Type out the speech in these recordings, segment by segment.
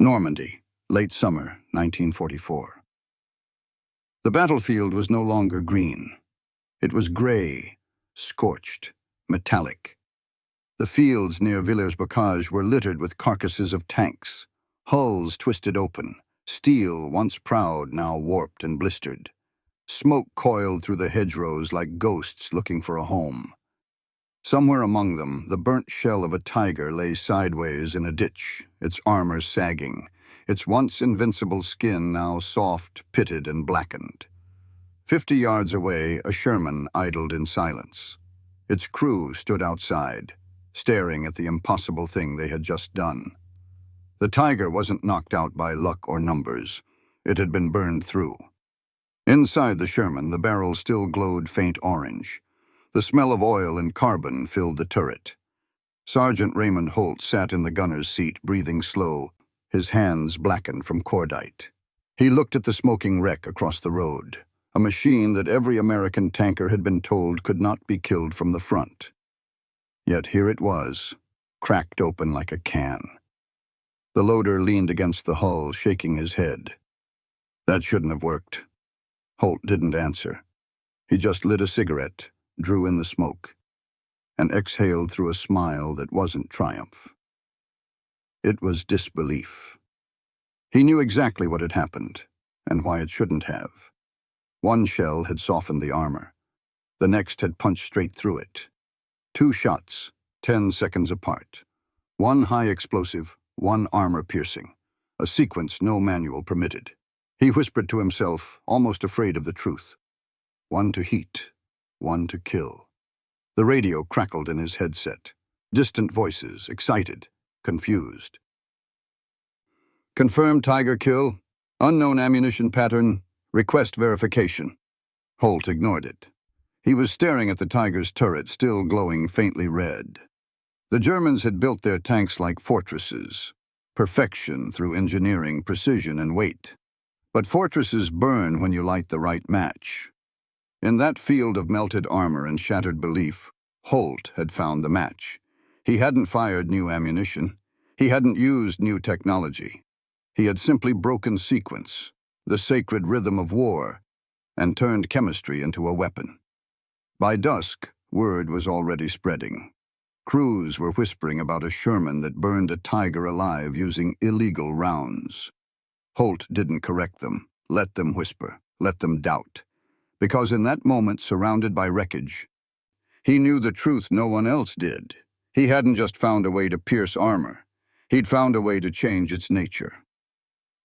Normandy, late summer, 1944. The battlefield was no longer green. It was gray, scorched, metallic. The fields near Villers-Bocage were littered with carcasses of tanks, hulls twisted open, steel once proud now warped and blistered. Smoke coiled through the hedgerows like ghosts looking for a home. Somewhere among them, the burnt shell of a tiger lay sideways in a ditch, its armor sagging, its once invincible skin now soft, pitted, and blackened. 50 yards away, a Sherman idled in silence. Its crew stood outside, staring at the impossible thing they had just done. The tiger wasn't knocked out by luck or numbers. It had been burned through. Inside the Sherman, the barrel still glowed faint orange. The smell of oil and carbon filled the turret. Sergeant Raymond Holt sat in the gunner's seat, breathing slow, his hands blackened from cordite. He looked at the smoking wreck across the road, a machine that every American tanker had been told could not be killed from the front. Yet here it was, cracked open like a can. The loader leaned against the hull, shaking his head. That shouldn't have worked. Holt didn't answer. He just lit a cigarette, drew in the smoke, and exhaled through a smile that wasn't triumph. It was disbelief. He knew exactly what had happened, and why it shouldn't have. One shell had softened the armor. The next had punched straight through it. 2 shots, 10 seconds apart. One high explosive, one armor-piercing. A sequence no manual permitted. He whispered to himself, almost afraid of the truth. One to heat, one to kill. The radio crackled in his headset. Distant voices, excited, confused. Confirmed Tiger kill. Unknown ammunition pattern. Request verification. Holt ignored it. He was staring at the Tiger's turret, still glowing faintly red. The Germans had built their tanks like fortresses. Perfection through engineering, precision, and weight. But fortresses burn when you light the right match. In that field of melted armor and shattered belief, Holt had found the match. He hadn't fired new ammunition. He hadn't used new technology. He had simply broken sequence, the sacred rhythm of war, and turned chemistry into a weapon. By dusk, word was already spreading. Crews were whispering about a Sherman that burned a Tiger alive using illegal rounds. Holt didn't correct them, let them whisper, let them doubt. Because in that moment, surrounded by wreckage, he knew the truth no one else did. He hadn't just found a way to pierce armor. He'd found a way to change its nature.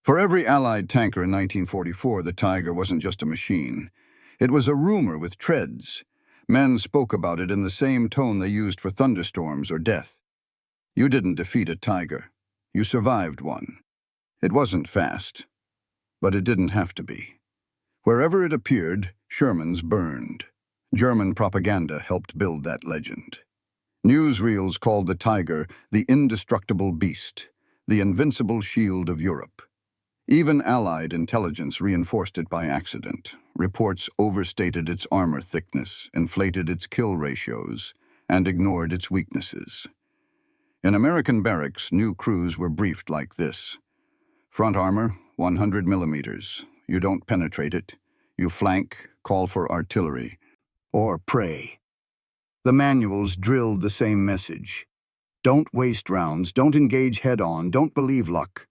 For every Allied tanker in 1944, the Tiger wasn't just a machine. It was a rumor with treads. Men spoke about it in the same tone they used for thunderstorms or death. You didn't defeat a Tiger. You survived one. It wasn't fast, but it didn't have to be. Wherever it appeared, Shermans burned. German propaganda helped build that legend. Newsreels called the Tiger the indestructible beast, the invincible shield of Europe. Even Allied intelligence reinforced it by accident. Reports overstated its armor thickness, inflated its kill ratios, and ignored its weaknesses. In American barracks, new crews were briefed like this. Front armor, 100 millimeters. You don't penetrate it. You flank, call for artillery, or pray. The manuals drilled the same message. Don't waste rounds, don't engage head-on, don't believe luck.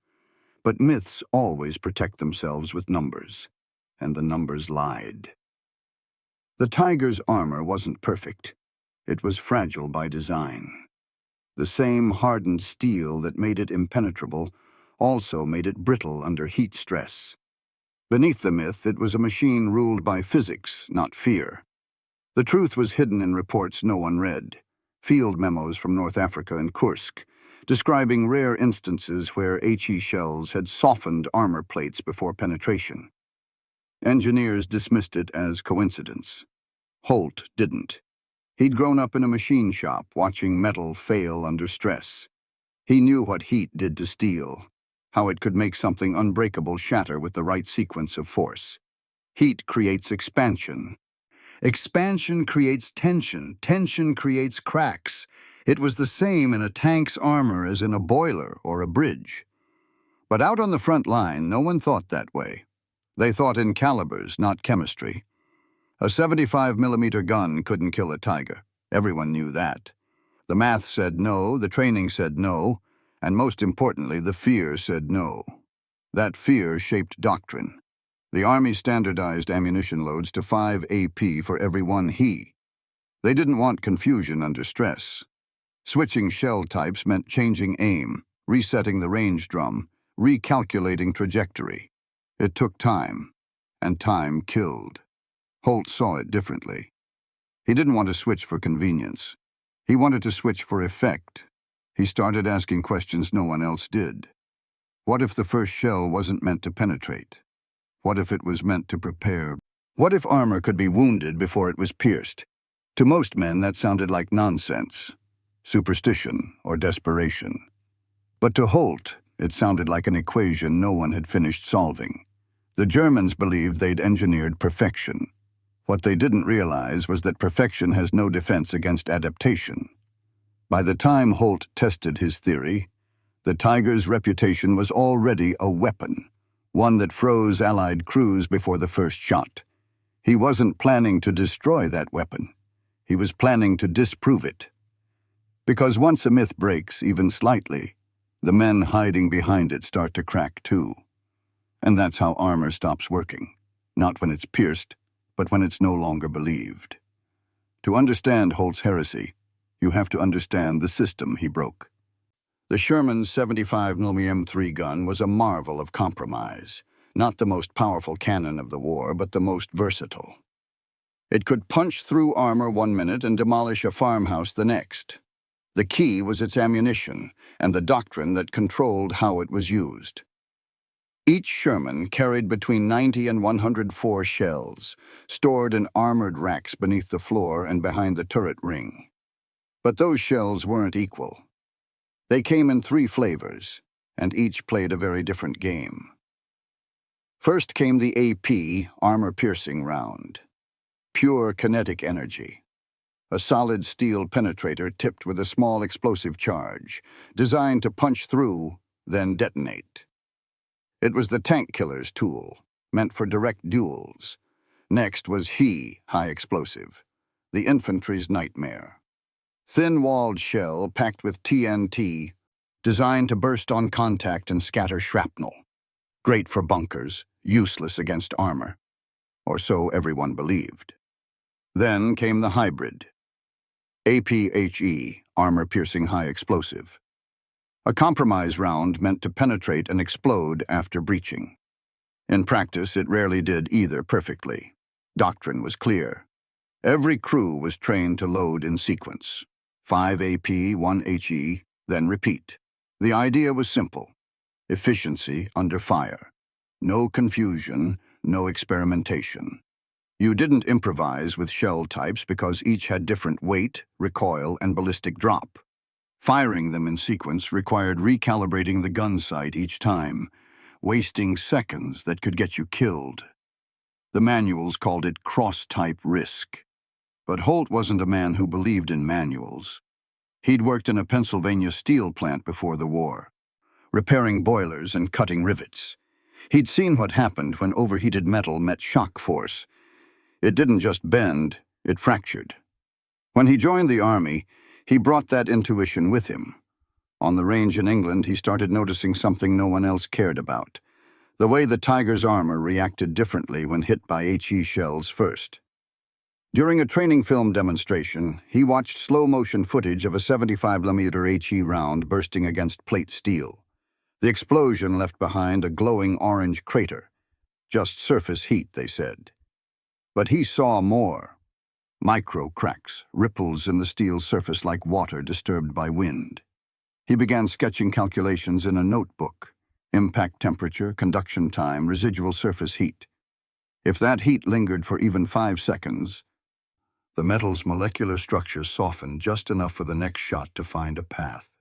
But myths always protect themselves with numbers, and the numbers lied. The Tiger's armor wasn't perfect. It was fragile by design. The same hardened steel that made it impenetrable also made it brittle under heat stress. Beneath the myth, it was a machine ruled by physics, not fear. The truth was hidden in reports no one read. Field memos from North Africa and Kursk, describing rare instances where HE shells had softened armor plates before penetration. Engineers dismissed it as coincidence. Holt didn't. He'd grown up in a machine shop, watching metal fail under stress. He knew what heat did to steel, how it could make something unbreakable shatter with the right sequence of force. Heat creates expansion. Expansion creates tension. Tension creates cracks. It was the same in a tank's armor as in a boiler or a bridge. But out on the front line, no one thought that way. They thought in calibers, not chemistry. A 75mm gun couldn't kill a tiger. Everyone knew that. The math said no, the training said no, and most importantly, the fear said no. That fear shaped doctrine. The Army standardized ammunition loads to 5 AP for every one he. They didn't want confusion under stress. Switching shell types meant changing aim, resetting the range drum, recalculating trajectory. It took time, and time killed. Holt saw it differently. He didn't want to switch for convenience. He wanted to switch for effect. He started asking questions no one else did. What if the first shell wasn't meant to penetrate? What if it was meant to prepare? What if armor could be wounded before it was pierced? To most men, that sounded like nonsense, superstition, or desperation. But to Holt, it sounded like an equation no one had finished solving. The Germans believed they'd engineered perfection. What they didn't realize was that perfection has no defense against adaptation. By the time Holt tested his theory, the Tiger's reputation was already a weapon, one that froze Allied crews before the first shot. He wasn't planning to destroy that weapon. He was planning to disprove it. Because once a myth breaks, even slightly, the men hiding behind it start to crack too. And that's how armor stops working. Not when it's pierced, but when it's no longer believed. To understand Holt's heresy, you have to understand the system he broke. The Sherman's 75mm M3 gun was a marvel of compromise. Not the most powerful cannon of the war, but the most versatile. It could punch through armor 1 minute and demolish a farmhouse the next. The key was its ammunition and the doctrine that controlled how it was used. Each Sherman carried between 90 and 104 shells, stored in armored racks beneath the floor and behind the turret ring. But those shells weren't equal. They came in 3 flavors, and each played a very different game. First came the AP armor-piercing round. Pure kinetic energy. A solid steel penetrator tipped with a small explosive charge, designed to punch through, then detonate. It was the tank killer's tool, meant for direct duels. Next was high explosive, the infantry's nightmare. Thin-walled shell packed with TNT, designed to burst on contact and scatter shrapnel. Great for bunkers, useless against armor. Or so everyone believed. Then came the hybrid. APHE, armor-piercing high explosive. A compromise round meant to penetrate and explode after breaching. In practice, it rarely did either perfectly. Doctrine was clear. Every crew was trained to load in sequence. 5 AP, 1 HE, then repeat. The idea was simple. Efficiency under fire. No confusion, no experimentation. You didn't improvise with shell types because each had different weight, recoil, and ballistic drop. Firing them in sequence required recalibrating the gun sight each time, wasting seconds that could get you killed. The manuals called it cross-type risk. But Holt wasn't a man who believed in manuals. He'd worked in a Pennsylvania steel plant before the war, repairing boilers and cutting rivets. He'd seen what happened when overheated metal met shock force. It didn't just bend, it fractured. When he joined the Army, he brought that intuition with him. On the range in England, he started noticing something no one else cared about. The way the Tiger's armor reacted differently when hit by HE shells first. During a training film demonstration, he watched slow-motion footage of a 75mm HE round bursting against plate steel. The explosion left behind a glowing orange crater. Just surface heat, they said. But he saw more. Micro cracks, ripples in the steel surface like water disturbed by wind. He began sketching calculations in a notebook. Impact temperature, conduction time, residual surface heat. If that heat lingered for even 5 seconds, the metal's molecular structure softened just enough for the next shot to find a path.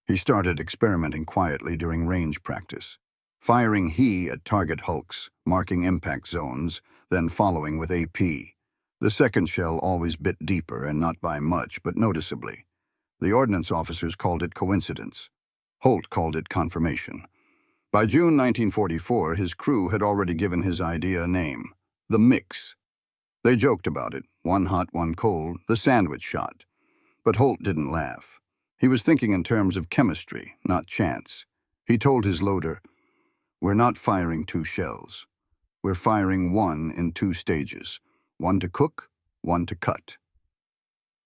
He started experimenting quietly during range practice, firing at target hulks, marking impact zones, then following with AP. The second shell always bit deeper, and not by much, but noticeably. The ordnance officers called it coincidence. Holt called it confirmation. By June 1944, his crew had already given his idea a name, the Mix. They joked about it, one hot, one cold, the sandwich shot. But Holt didn't laugh. He was thinking in terms of chemistry, not chance. He told his loader, "We're not firing 2 shells. We're firing 1 in 2 stages, 1 to cook, 1 to cut."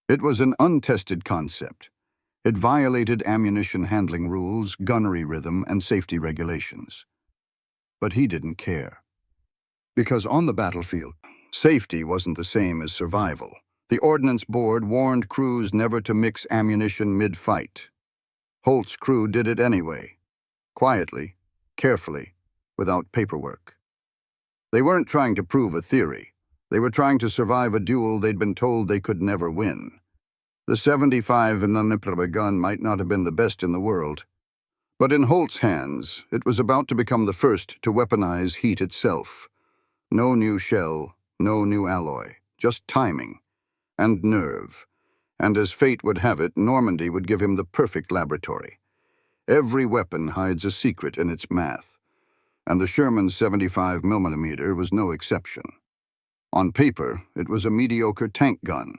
It was an untested concept. It violated ammunition handling rules, gunnery rhythm, and safety regulations. But he didn't care. Because on the battlefield, safety wasn't the same as survival. The Ordnance Board warned crews never to mix ammunition mid-fight. Holt's crew did it anyway, quietly, carefully, without paperwork. They weren't trying to prove a theory. They were trying to survive a duel they'd been told they could never win. The 75 invincible gun might not have been the best in the world, but in Holt's hands, it was about to become the first to weaponize heat itself. No new shell, no new alloy, just timing and nerve. And as fate would have it, Normandy would give him the perfect laboratory. Every weapon hides a secret in its math, and the Sherman 75mm was no exception. On paper, it was a mediocre tank gun.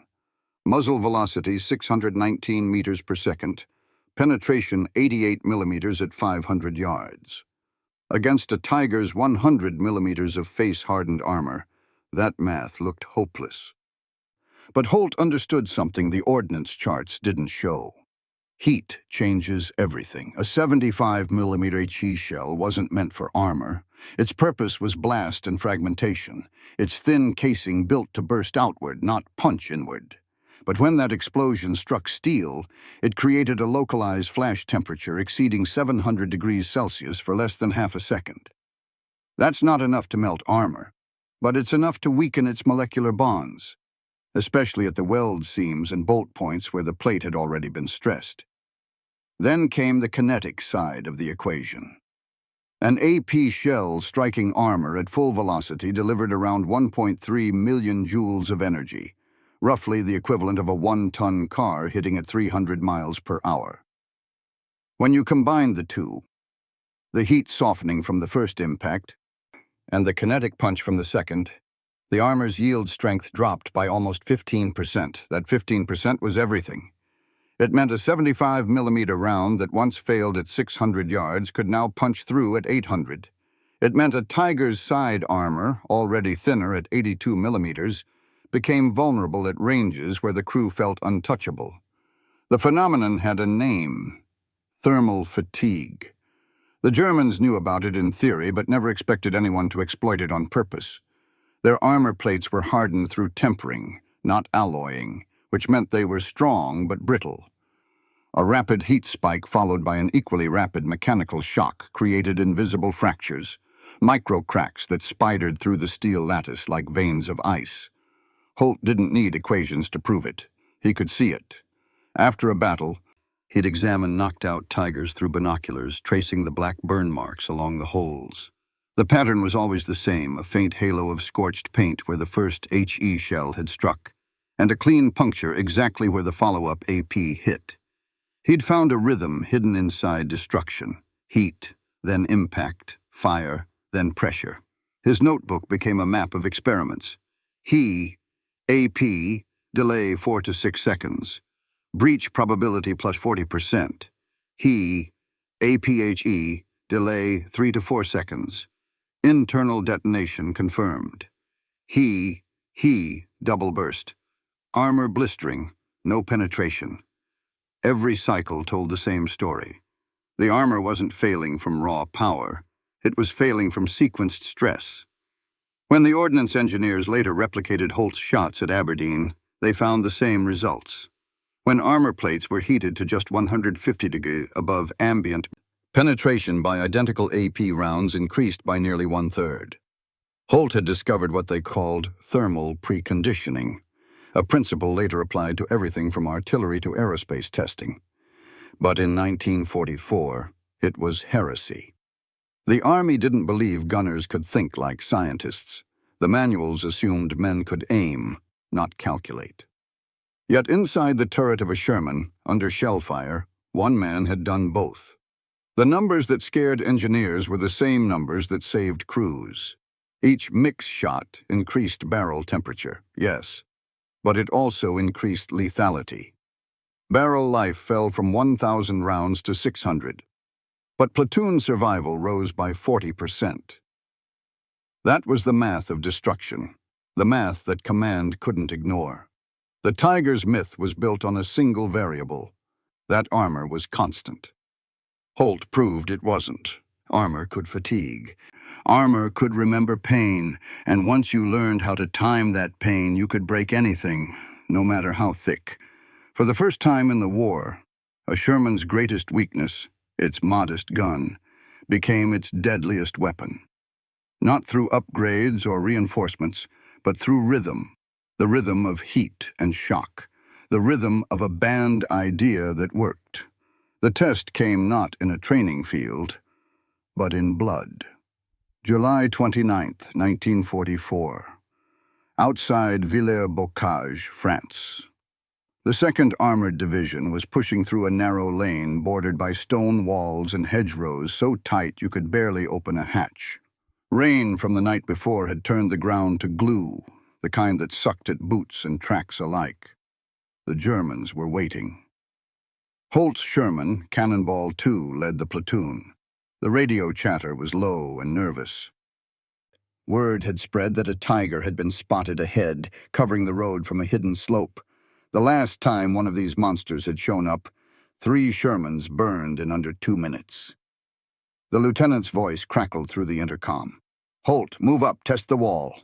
Muzzle velocity 619 meters per second, penetration 88 millimeters at 500 yards. Against a Tiger's 100 millimeters of face-hardened armor, that math looked hopeless. But Holt understood something the ordnance charts didn't show. Heat changes everything. A 75mm HE shell wasn't meant for armor. Its purpose was blast and fragmentation, its thin casing built to burst outward, not punch inward. But when that explosion struck steel, it created a localized flash temperature exceeding 700 degrees Celsius for less than half a second. That's not enough to melt armor, but it's enough to weaken its molecular bonds, especially at the weld seams and bolt points where the plate had already been stressed. Then came the kinetic side of the equation. An AP shell striking armor at full velocity delivered around 1.3 million joules of energy, roughly the equivalent of a 1-ton car hitting at 300 miles per hour. When you combine the two, the heat softening from the first impact and the kinetic punch from the second, the armor's yield strength dropped by almost 15%. That 15% was everything. It meant a 75mm round that once failed at 600 yards could now punch through at 800. It meant a Tiger's side armor, already thinner at 82mm, became vulnerable at ranges where the crew felt untouchable. The phenomenon had a name: thermal fatigue. The Germans knew about it in theory, but never expected anyone to exploit it on purpose. Their armor plates were hardened through tempering, not alloying, which meant they were strong but brittle. A rapid heat spike followed by an equally rapid mechanical shock created invisible fractures, micro cracks that spidered through the steel lattice like veins of ice. Holt didn't need equations to prove it. He could see it. After a battle, he'd examine knocked-out Tigers through binoculars, tracing the black burn marks along the holes. The pattern was always the same, a faint halo of scorched paint where the first HE shell had struck, and a clean puncture exactly where the follow-up AP hit. He'd found a rhythm hidden inside destruction: heat, then impact, fire, then pressure. His notebook became a map of experiments. AP, delay 4 to 6 seconds. Breach probability plus 40%. APHE, delay 3 to 4 seconds. Internal detonation confirmed. He, double burst. Armor blistering, no penetration. Every cycle told the same story. The armor wasn't failing from raw power. It was failing from sequenced stress. When the ordnance engineers later replicated Holt's shots at Aberdeen, they found the same results. When armor plates were heated to just 150 degrees above ambient, penetration by identical AP rounds increased by nearly 1/3. Holt had discovered what they called thermal preconditioning, a principle later applied to everything from artillery to aerospace testing. But in 1944, it was heresy. The Army didn't believe gunners could think like scientists. The manuals assumed men could aim, not calculate. Yet inside the turret of a Sherman, under shell fire, one man had done both. The numbers that scared engineers were the same numbers that saved crews. Each mix shot increased barrel temperature, yes, but it also increased lethality. Barrel life fell from 1,000 rounds to 600, but platoon survival rose by 40%. That was the math of destruction, the math that command couldn't ignore. The Tiger's myth was built on a single variable. That armor was constant. Holt proved it wasn't. Armor could fatigue. Armor could remember pain, and once you learned how to time that pain, you could break anything, no matter how thick. For the first time in the war, a Sherman's greatest weakness, its modest gun, became its deadliest weapon. Not through upgrades or reinforcements, but through rhythm, the rhythm of heat and shock, the rhythm of a banned idea that worked. The test came not in a training field, but in blood. July 29th, 1944. Outside Villers-Bocage, France. The 2nd Armored Division was pushing through a narrow lane bordered by stone walls and hedgerows so tight you could barely open a hatch. Rain from the night before had turned the ground to glue, the kind that sucked at boots and tracks alike. The Germans were waiting. Holt's Sherman, Cannonball 2, led the platoon. The radio chatter was low and nervous. Word had spread that a tiger had been spotted ahead, covering the road from a hidden slope. The last time one of these monsters had shown up, 3 Shermans burned in under 2 minutes. The lieutenant's voice crackled through the intercom. "Holt, move up, test the wall."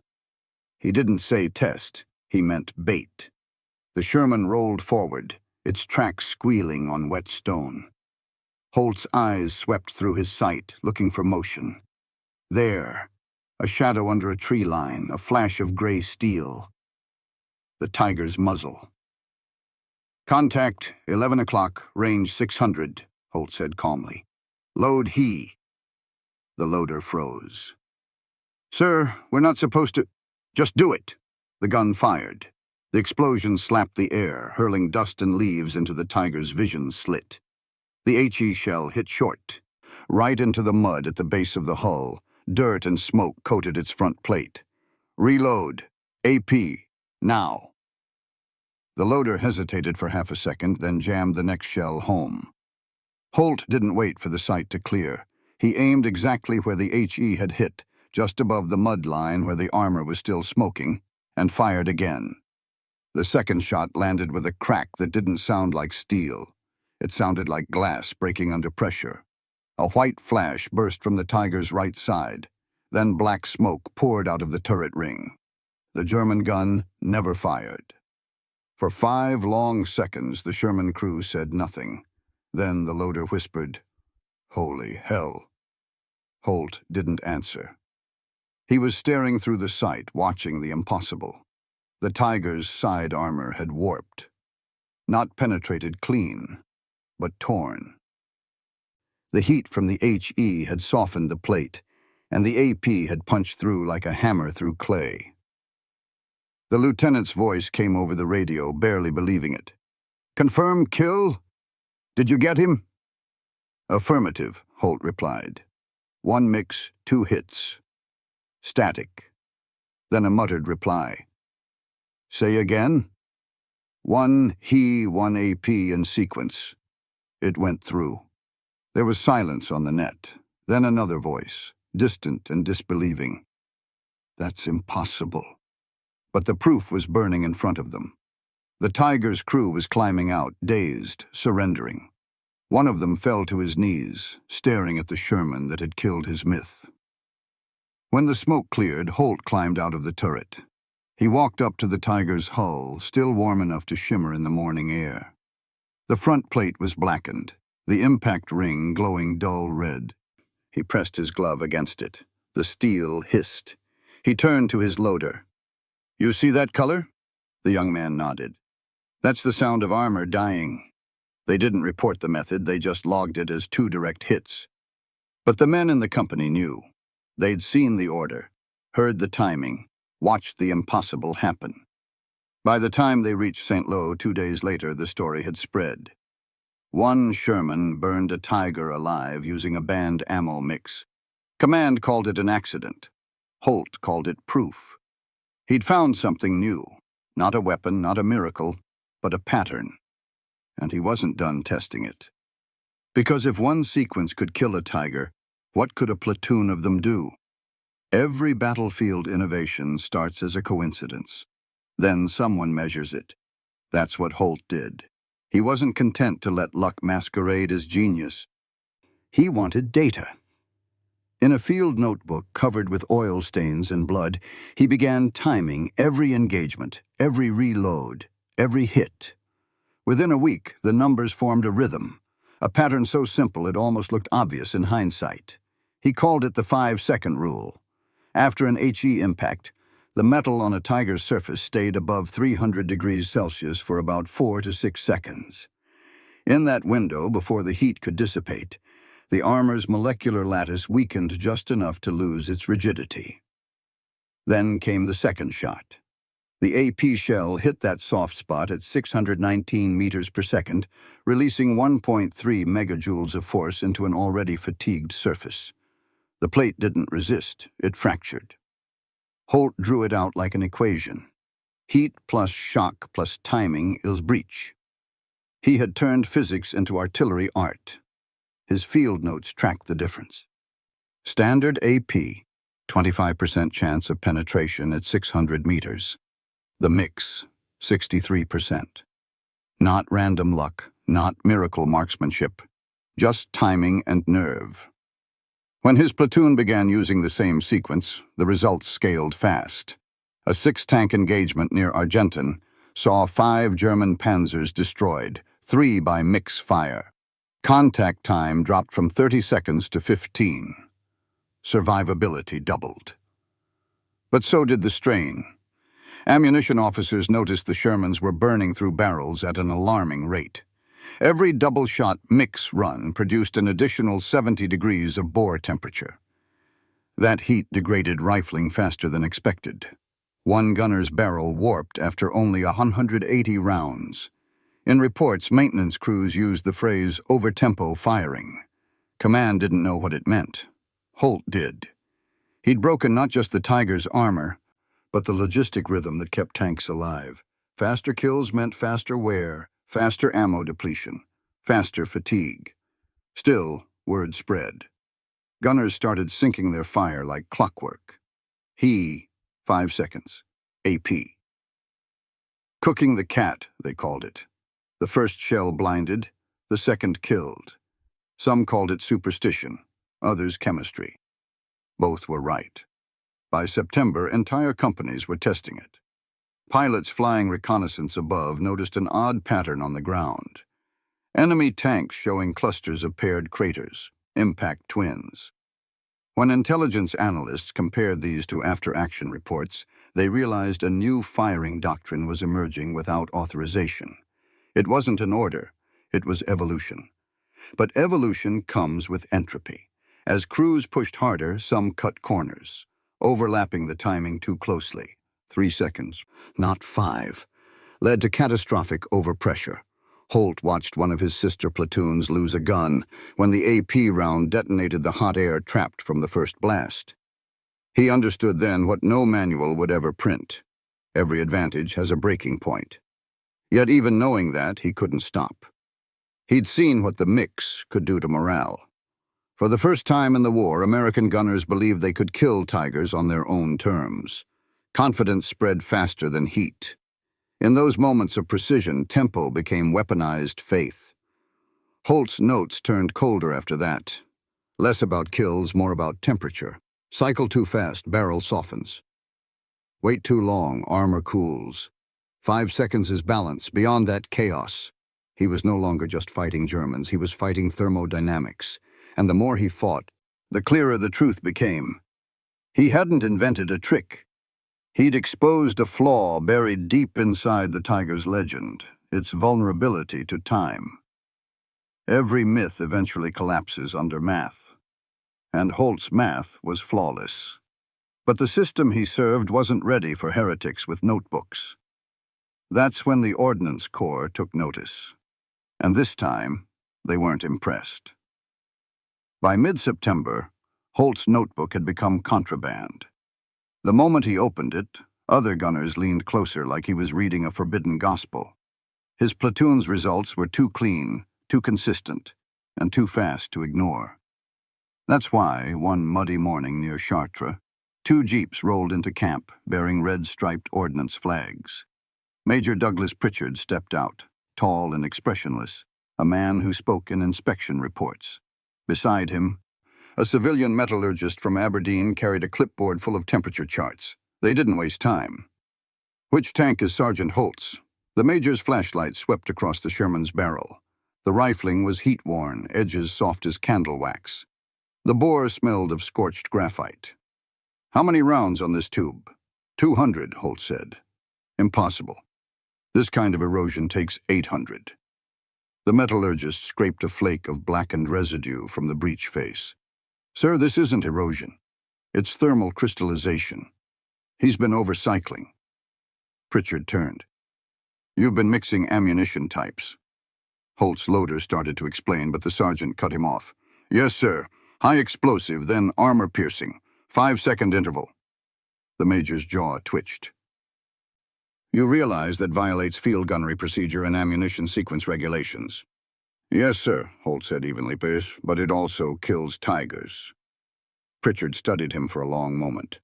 He didn't say test, he meant bait. The Sherman rolled forward, its tracks squealing on wet stone. Holt's eyes swept through his sight, looking for motion. There, a shadow under a tree line, a flash of gray steel. The tiger's muzzle. "Contact, 11 o'clock, range 600, Holt said calmly. "Load he." The loader froze. "Sir, we're not supposed to—" "Just do it." The gun fired. The explosion slapped the air, hurling dust and leaves into the tiger's vision slit. The HE shell hit short, right into the mud at the base of the hull. Dirt and smoke coated its front plate. "Reload. AP. Now." The loader hesitated for half a second, then jammed the next shell home. Holt didn't wait for the sight to clear. He aimed exactly where the HE had hit, just above the mud line where the armor was still smoking, and fired again. The second shot landed with a crack that didn't sound like steel. It sounded like glass breaking under pressure. A white flash burst from the tiger's right side. Then black smoke poured out of the turret ring. The German gun never fired. For 5 long seconds, the Sherman crew said nothing. Then the loader whispered, "Holy hell." Holt didn't answer. He was staring through the sight, watching the impossible. The tiger's side armor had warped. Not penetrated clean, but torn. The heat from the HE had softened the plate, and the AP had punched through like a hammer through clay. The lieutenant's voice came over the radio, barely believing it. "Confirm kill? Did you get him?" "Affirmative," Holt replied. 1 mix, 2 hits. Static. Then a muttered reply. "Say again?" 1 he, 1 AP in sequence. It went through. There was silence on the net. Then another voice, distant and disbelieving. "That's impossible." But the proof was burning in front of them. The Tiger's crew was climbing out, dazed, surrendering. One of them fell to his knees, staring at the Sherman that had killed his myth. When the smoke cleared, Holt climbed out of the turret. He walked up to the Tiger's hull, still warm enough to shimmer in the morning air. The front plate was blackened, the impact ring glowing dull red. He pressed his glove against it. The steel hissed. He turned to his loader. "You see that color?" The young man nodded. "That's the sound of armor dying." They didn't report the method, they just logged it as 2 direct hits. But the men in the company knew. They'd seen the order, heard the timing, watched the impossible happen. By the time they reached St. Lo 2 days later, the story had spread. One Sherman burned a tiger alive using a banned ammo mix. Command called it an accident. Holt called it proof. He'd found something new. Not a weapon, not a miracle, but a pattern. And he wasn't done testing it. Because if one sequence could kill a tiger, what could a platoon of them do? Every battlefield innovation starts as a coincidence. Then someone measures it. That's what Holt did. He wasn't content to let luck masquerade as genius. He wanted data. In a field notebook covered with oil stains and blood, he began timing every engagement, every reload, every hit. Within a week, the numbers formed a rhythm, a pattern so simple it almost looked obvious in hindsight. He called it the 5-second rule. After an HE impact, the metal on a tiger's surface stayed above 300 degrees Celsius for about 4 to 6 seconds. In that window, before the heat could dissipate, the armor's molecular lattice weakened just enough to lose its rigidity. Then came the second shot. The AP shell hit that soft spot at 619 meters per second, releasing 1.3 megajoules of force into an already fatigued surface. The plate didn't resist, it fractured. Holt drew it out like an equation. Heat plus shock plus timing is breach. He had turned physics into artillery art. His field notes tracked the difference. Standard AP, 25% chance of penetration at 600 meters. The mix, 63%. Not random luck, not miracle marksmanship, just timing and nerve. When his platoon began using the same sequence, the results scaled fast. A 6-tank engagement near Argenton saw 5 German panzers destroyed, 3 by mix fire. Contact time dropped from 30 seconds to 15. Survivability doubled. But so did the strain. Ammunition officers noticed the Shermans were burning through barrels at an alarming rate. Every double-shot mix run produced an additional 70 degrees of bore temperature. That heat degraded rifling faster than expected. One gunner's barrel warped after only 180 rounds. In reports, maintenance crews used the phrase over-tempo firing. Command didn't know what it meant. Holt did. He'd broken not just the Tiger's armor, but the logistic rhythm that kept tanks alive. Faster kills meant faster wear, faster ammo depletion, faster fatigue. Still, word spread. Gunners started sinking their fire like clockwork. 5 seconds. AP. Cooking the cat, they called it. The first shell blinded, the second killed. Some called it superstition, others chemistry. Both were right. By September, entire companies were testing it. Pilots flying reconnaissance above noticed an odd pattern on the ground. Enemy tanks showing clusters of paired craters, impact twins. When intelligence analysts compared these to after-action reports, they realized a new firing doctrine was emerging without authorization. It wasn't an order, it was evolution. But evolution comes with entropy. As crews pushed harder, some cut corners, overlapping the timing too closely. 3 seconds, not 5, led to catastrophic overpressure. Holt watched one of his sister platoons lose a gun when the AP round detonated the hot air trapped from the first blast. He understood then what no manual would ever print. Every advantage has a breaking point. Yet even knowing that, he couldn't stop. He'd seen what the mix could do to morale. For the first time in the war, American gunners believed they could kill Tigers on their own terms. Confidence spread faster than heat. In those moments of precision, tempo became weaponized faith. Holt's notes turned colder after that. Less about kills, more about temperature. Cycle too fast, barrel softens. Wait too long, armor cools. 5 seconds is balance, beyond that chaos. He was no longer just fighting Germans, he was fighting thermodynamics. And the more he fought, the clearer the truth became. He hadn't invented a trick. He'd exposed a flaw buried deep inside the Tiger's legend, its vulnerability to time. Every myth eventually collapses under math. And Holt's math was flawless. But the system he served wasn't ready for heretics with notebooks. That's when the Ordnance Corps took notice. And this time, They weren't impressed. By mid-September, Holt's notebook had become contraband. The moment he opened it, other gunners leaned closer like he was reading a forbidden gospel. His platoon's results were too clean, too consistent, and too fast to ignore. That's why, one muddy morning near Chartres, 2 jeeps rolled into camp bearing red-striped ordnance flags. Major Douglas Pritchard stepped out, tall and expressionless, a man who spoke in inspection reports. Beside him, a civilian metallurgist from Aberdeen carried a clipboard full of temperature charts. They didn't waste time. "Which tank is Sergeant Holt's?" The major's flashlight swept across the Sherman's barrel. The rifling was heat-worn, edges soft as candle wax. The bore smelled of scorched graphite. "How many rounds on this tube?" 200, Holt said. "Impossible. This kind of erosion takes 800. The metallurgist scraped a flake of blackened residue from the breech face. "Sir, this isn't erosion. It's thermal crystallization. He's been overcycling." Pritchard turned. "You've been mixing ammunition types." Holt's loader started to explain, but the sergeant cut him off. "Yes, sir. High explosive, then armor-piercing. 5-second interval." The major's jaw twitched. "You realize that violates field gunnery procedure and ammunition sequence regulations." "Yes, sir," Holt said evenly, "but it also kills tigers." Pritchard studied him for a long moment.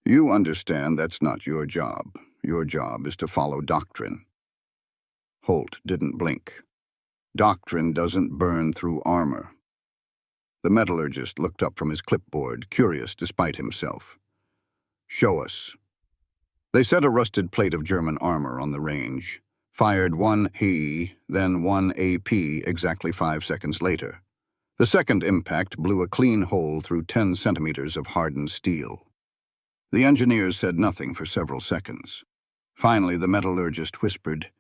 "You understand that's not your job. Your job is to follow doctrine." Holt didn't blink. "Doctrine doesn't burn through armor." The metallurgist looked up from his clipboard, curious despite himself. "Show us." They set a rusted plate of German armor on the range, fired 1 HE, then 1 AP exactly 5 seconds later. The second impact blew a clean hole through 10 centimeters of hardened steel. The engineers said nothing for several seconds. Finally, the metallurgist whispered,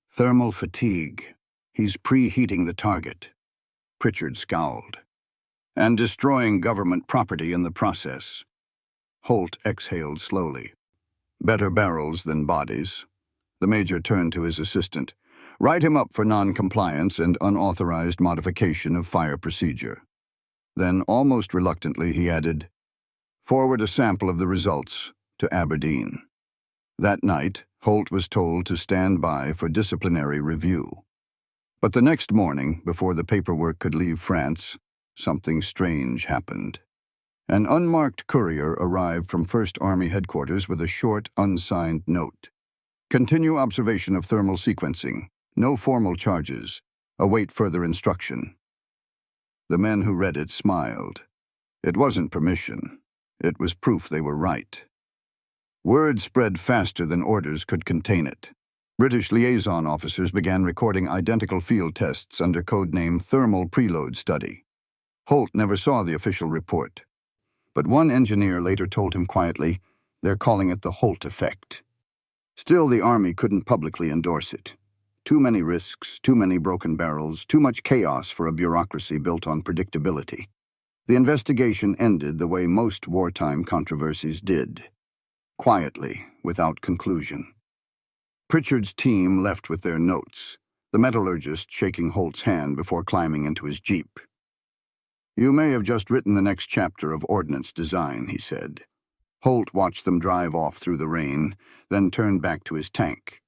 "Thermal fatigue. He's preheating the target." Pritchard scowled. "And destroying government property in the process." Holt exhaled slowly. "Better barrels than bodies." The major turned to his assistant. "Write him up for non-compliance and unauthorized modification of fire procedure." Then, almost reluctantly, he added, "Forward a sample of the results to Aberdeen." That night, Holt was told to stand by for disciplinary review. But the next morning, before the paperwork could leave France, something strange happened. An unmarked courier arrived from 1st Army Headquarters with a short, unsigned note. "Continue observation of thermal sequencing. No formal charges. Await further instruction." The men who read it smiled. It wasn't permission. It was proof they were right. Word spread faster than orders could contain it. British liaison officers began recording identical field tests under codename Thermal Preload Study. Holt never saw the official report. But one engineer later told him quietly, "They're calling it the Holt effect." Still, the Army couldn't publicly endorse it. Too many risks, too many broken barrels, too much chaos for a bureaucracy built on predictability. The investigation ended the way most wartime controversies did. Quietly, without conclusion. Pritchard's team left with their notes, the metallurgist shaking Holt's hand before climbing into his jeep. "You may have just written the next chapter of ordnance design," he said. Holt watched them drive off through the rain, then turned back to his tank.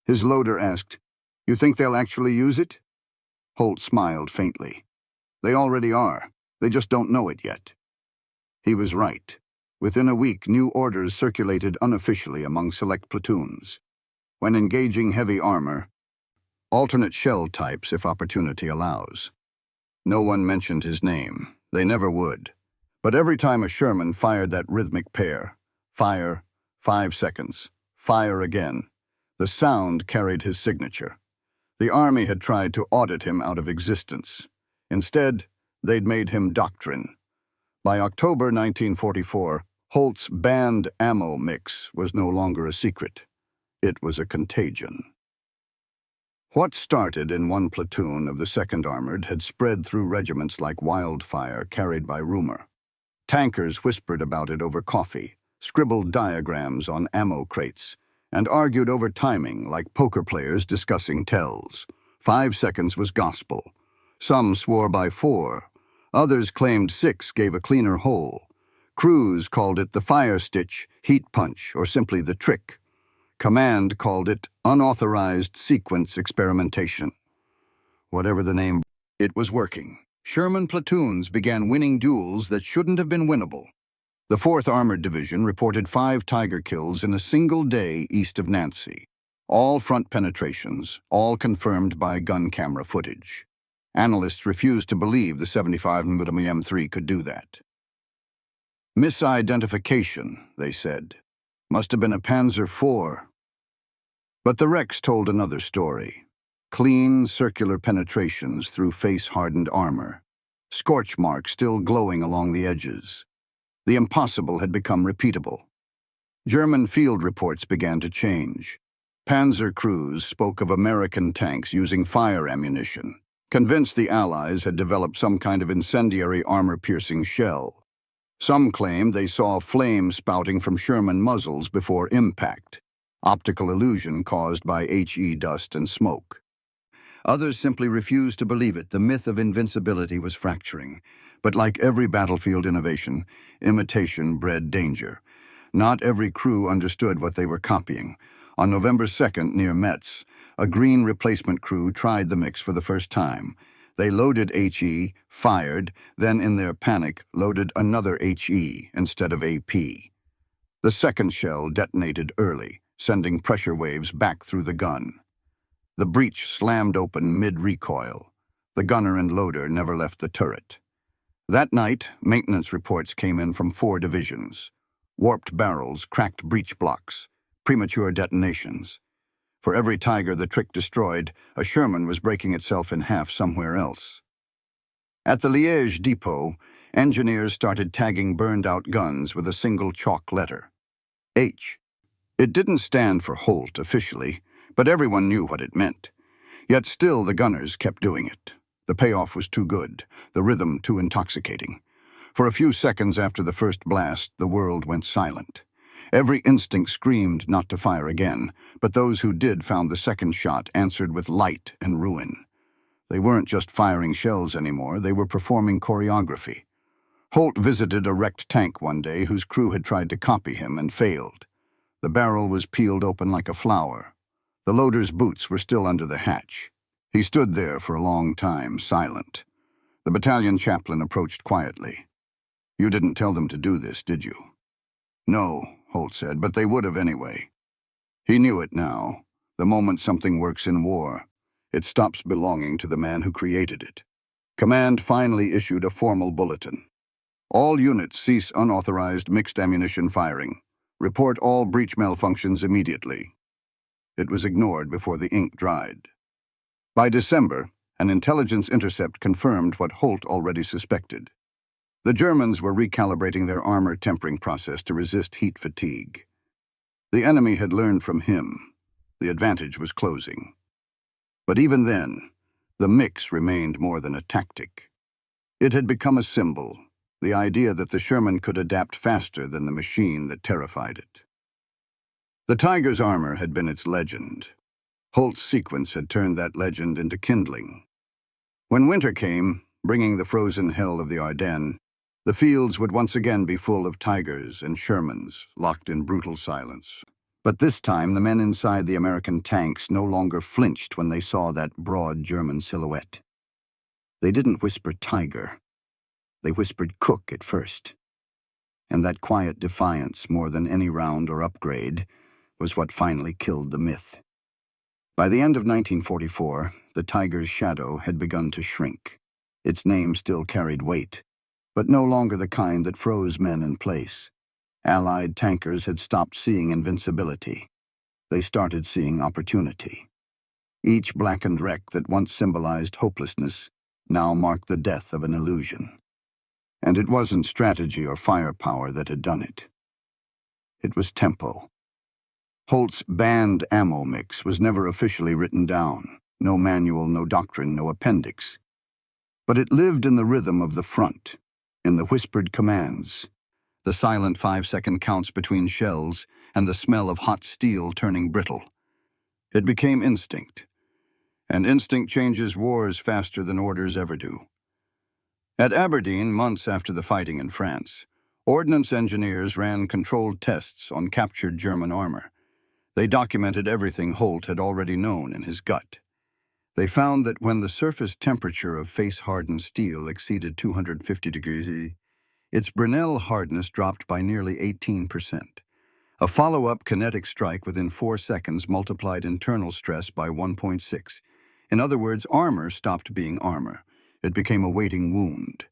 His loader asked, "You think they'll actually use it?" Holt smiled faintly. "They already are. They just don't know it yet." He was right. Within a week, new orders circulated unofficially among select platoons. When engaging heavy armor, alternate shell types if opportunity allows. No one mentioned his name. They never would. But every time a Sherman fired that rhythmic pair, fire, 5 seconds, fire again, the sound carried his signature. The Army had tried to audit him out of existence. Instead, they'd made him doctrine. By October 1944, Holt's banned ammo mix was no longer a secret. It was a contagion. What started in one platoon of the 2nd Armored had spread through regiments like wildfire carried by rumor. Tankers whispered about it over coffee, scribbled diagrams on ammo crates, and argued over timing like poker players discussing tells. 5 seconds was gospel. Some swore by 4. Others claimed 6 gave a cleaner hole. Crews called it the fire stitch, heat punch, or simply the trick. Command called it unauthorized sequence experimentation. Whatever the name, it was working. Sherman platoons began winning duels that shouldn't have been winnable. The 4th Armored Division reported 5 Tiger kills in a single day east of Nancy. All front penetrations, all confirmed by gun camera footage. Analysts refused to believe the 75mm M3 could do that. Misidentification, they said. Must have been a Panzer IV. But the wrecks told another story. Clean, circular penetrations through face-hardened armor. Scorch marks still glowing along the edges. The impossible had become repeatable. German field reports began to change. Panzer crews spoke of American tanks using fire ammunition, convinced the Allies had developed some kind of incendiary armor-piercing shell. Some claimed they saw flame spouting from Sherman muzzles before impact, optical illusion caused by HE dust and smoke. Others simply refused to believe it. The myth of invincibility was fracturing. But like every battlefield innovation, imitation bred danger. Not every crew understood what they were copying. On November 2nd, near Metz, a green replacement crew tried the mix for the first time. They loaded HE, fired, then in their panic, loaded another HE instead of AP. The second shell detonated early, sending pressure waves back through the gun. The breech slammed open mid-recoil. The gunner and loader never left the turret. That night, maintenance reports came in from 4 divisions. Warped barrels, cracked breech blocks, premature detonations. For every Tiger the trick destroyed, a Sherman was breaking itself in half somewhere else. At the Liège depot, engineers started tagging burned-out guns with a single chalk letter. H. It didn't stand for Holt officially, but everyone knew what it meant. Yet still the gunners kept doing it. The payoff was too good, the rhythm too intoxicating. For a few seconds after the first blast, the world went silent. Every instinct screamed not to fire again, but those who did found the second shot answered with light and ruin. They weren't just firing shells anymore, they were performing choreography. Holt visited a wrecked tank one day whose crew had tried to copy him and failed. The barrel was peeled open like a flower. The loader's boots were still under the hatch. He stood there for a long time, silent. The battalion chaplain approached quietly. "You didn't tell them to do this, did you?" "No," Holt said, "but they would have anyway." He knew it now. The moment something works in war, it stops belonging to the man who created it. Command finally issued a formal bulletin. "All units cease unauthorized mixed ammunition firing. Report all breech malfunctions immediately." It was ignored before the ink dried. By December, an intelligence intercept confirmed what Holt already suspected. The Germans were recalibrating their armor tempering process to resist heat fatigue. The enemy had learned from him. The advantage was closing. But even then, the mix remained more than a tactic. It had become a symbol, the idea that the Sherman could adapt faster than the machine that terrified it. The Tiger's armor had been its legend. Holt's sequence had turned that legend into kindling. When winter came, bringing the frozen hell of the Ardennes, the fields would once again be full of Tigers and Shermans, locked in brutal silence. But this time, the men inside the American tanks no longer flinched when they saw that broad German silhouette. They didn't whisper Tiger. They whispered Cook at first. And that quiet defiance, more than any round or upgrade, was what finally killed the myth. By the end of 1944, the Tiger's shadow had begun to shrink. Its name still carried weight, but no longer the kind that froze men in place. Allied tankers had stopped seeing invincibility. They started seeing opportunity. Each blackened wreck that once symbolized hopelessness now marked the death of an illusion. And it wasn't strategy or firepower that had done it. It was tempo. Holt's banned ammo mix was never officially written down. No manual, no doctrine, no appendix. But it lived in the rhythm of the front, in the whispered commands, the silent 5-second counts between shells, and the smell of hot steel turning brittle. It became instinct. And instinct changes wars faster than orders ever do. At Aberdeen, months after the fighting in France, ordnance engineers ran controlled tests on captured German armor. They documented everything Holt had already known in his gut. They found that when the surface temperature of face-hardened steel exceeded 250 degrees, its Brinell hardness dropped by nearly 18%. A follow-up kinetic strike within 4 seconds multiplied internal stress by 1.6. In other words, armor stopped being armor. It became a waiting wound.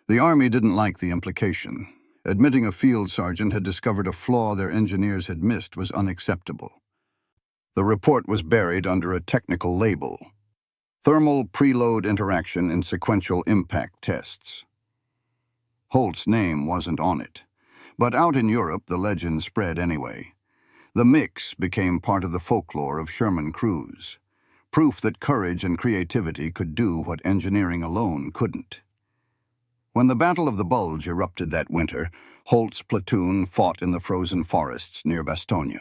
The Army didn't like the implication. Admitting a field sergeant had discovered a flaw their engineers had missed was unacceptable. The report was buried under a technical label: Thermal Preload Interaction in Sequential Impact Tests. Holt's name wasn't on it, but out in Europe the legend spread anyway. The mix became part of the folklore of Sherman crews, proof that courage and creativity could do what engineering alone couldn't. When the Battle of the Bulge erupted that winter, Holt's platoon fought in the frozen forests near Bastogne.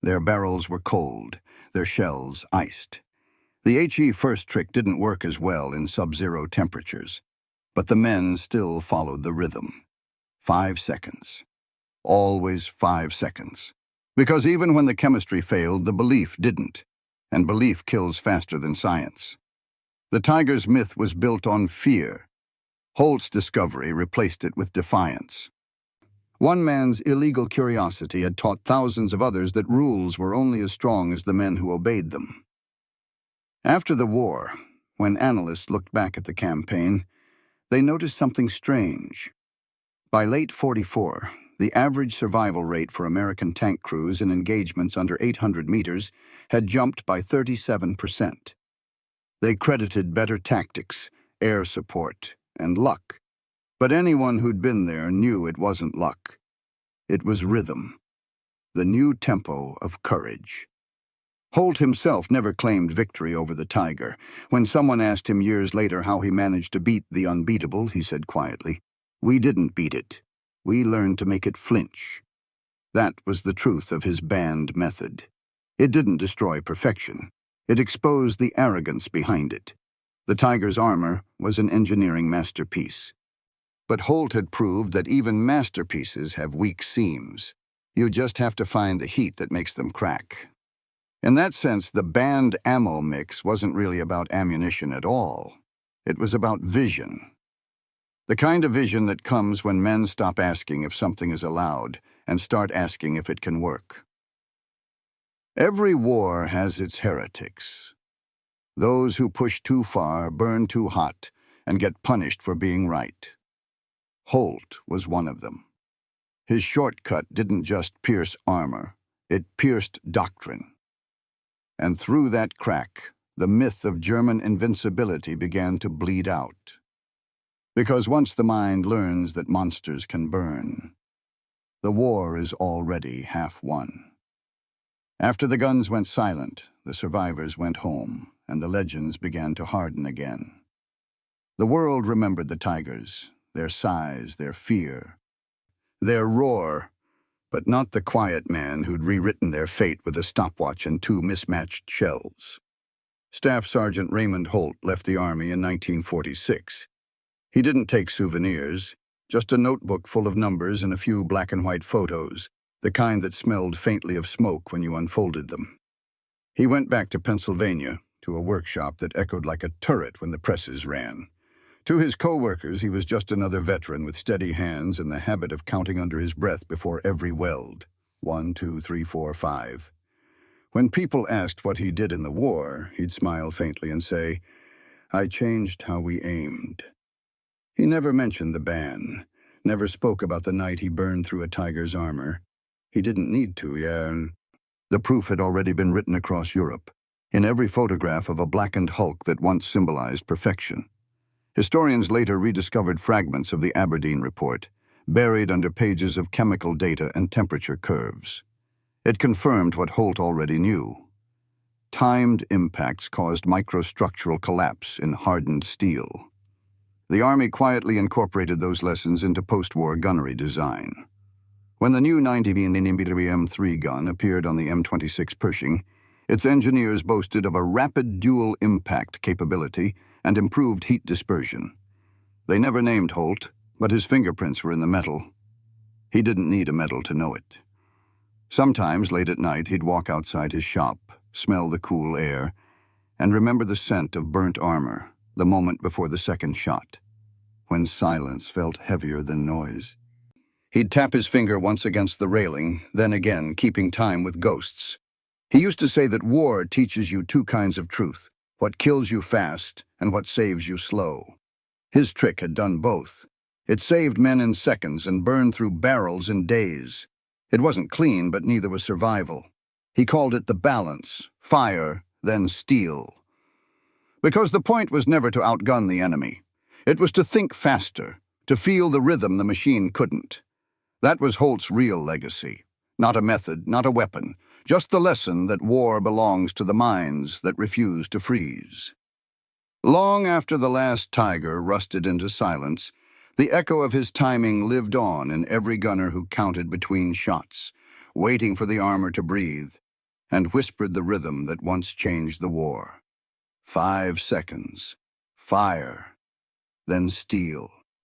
Their barrels were cold, their shells iced. The HE first trick didn't work as well in sub-zero temperatures, but the men still followed the rhythm. 5 seconds. Always 5 seconds. Because even when the chemistry failed, the belief didn't, and belief kills faster than science. The Tiger's myth was built on fear. Holt's discovery replaced it with defiance. One man's illegal curiosity had taught thousands of others that rules were only as strong as the men who obeyed them. After the war, when analysts looked back at the campaign, they noticed something strange. By late '44, the average survival rate for American tank crews in engagements under 800 meters had jumped by 37%. They credited better tactics, air support, and luck. But anyone who'd been there knew it wasn't luck. It was rhythm, the new tempo of courage. Holt himself never claimed victory over the Tiger. When someone asked him years later how he managed to beat the unbeatable, he said quietly, "We didn't beat it. We learned to make it flinch." That was the truth of his banned method. It didn't destroy perfection. It exposed the arrogance behind it. The Tiger's armor was an engineering masterpiece. But Holt had proved that even masterpieces have weak seams. You just have to find the heat that makes them crack. In that sense, the banned ammo mix wasn't really about ammunition at all. It was about vision. The kind of vision that comes when men stop asking if something is allowed and start asking if it can work. Every war has its heretics. Those who push too far, burn too hot, and get punished for being right. Holt was one of them. His shortcut didn't just pierce armor, it pierced doctrine. And through that crack, the myth of German invincibility began to bleed out. Because once the mind learns that monsters can burn, the war is already half won. After the guns went silent, the survivors went home, and the legends began to harden again. The world remembered the Tigers, their size, their fear, their roar, but not the quiet man who'd rewritten their fate with a stopwatch and 2 mismatched shells. Staff Sergeant Raymond Holt left the Army in 1946. He didn't take souvenirs, just a notebook full of numbers and a few black and white photos, the kind that smelled faintly of smoke when you unfolded them. He went back to Pennsylvania, to a workshop that echoed like a turret when the presses ran. To his co-workers, he was just another veteran with steady hands and the habit of counting under his breath before every weld. 1, 2, 3, 4, 5. When people asked what he did in the war, he'd smile faintly and say, "I changed how we aimed." He never mentioned the ban, never spoke about the night he burned through a Tiger's armor. He didn't need to, yeah. The proof had already been written across Europe, in every photograph of a blackened hulk that once symbolized perfection. Historians later rediscovered fragments of the Aberdeen report, buried under pages of chemical data and temperature curves. It confirmed what Holt already knew. Timed impacts caused microstructural collapse in hardened steel. The Army quietly incorporated those lessons into post-war gunnery design. When the new 90mm M3 gun appeared on the M26 Pershing, Its engineers boasted of a rapid dual impact capability and improved heat dispersion. They never named Holt, but his fingerprints were in the metal. He didn't need a medal to know it. Sometimes, late at night, he'd walk outside his shop, smell the cool air, and remember the scent of burnt armor, the moment before the second shot, when silence felt heavier than noise. He'd tap his finger once against the railing, then again, keeping time with ghosts. He used to say that war teaches you two kinds of truth, what kills you fast and what saves you slow. His trick had done both. It saved men in seconds and burned through barrels in days. It wasn't clean, but neither was survival. He called it the balance, fire, then steel. Because the point was never to outgun the enemy. It was to think faster, to feel the rhythm the machine couldn't. That was Holt's real legacy. Not a method, not a weapon, just the lesson that war belongs to the minds that refuse to freeze. Long after the last Tiger rusted into silence, the echo of his timing lived on in every gunner who counted between shots, waiting for the armor to breathe, and whispered the rhythm that once changed the war. 5 seconds. Fire. Then steel.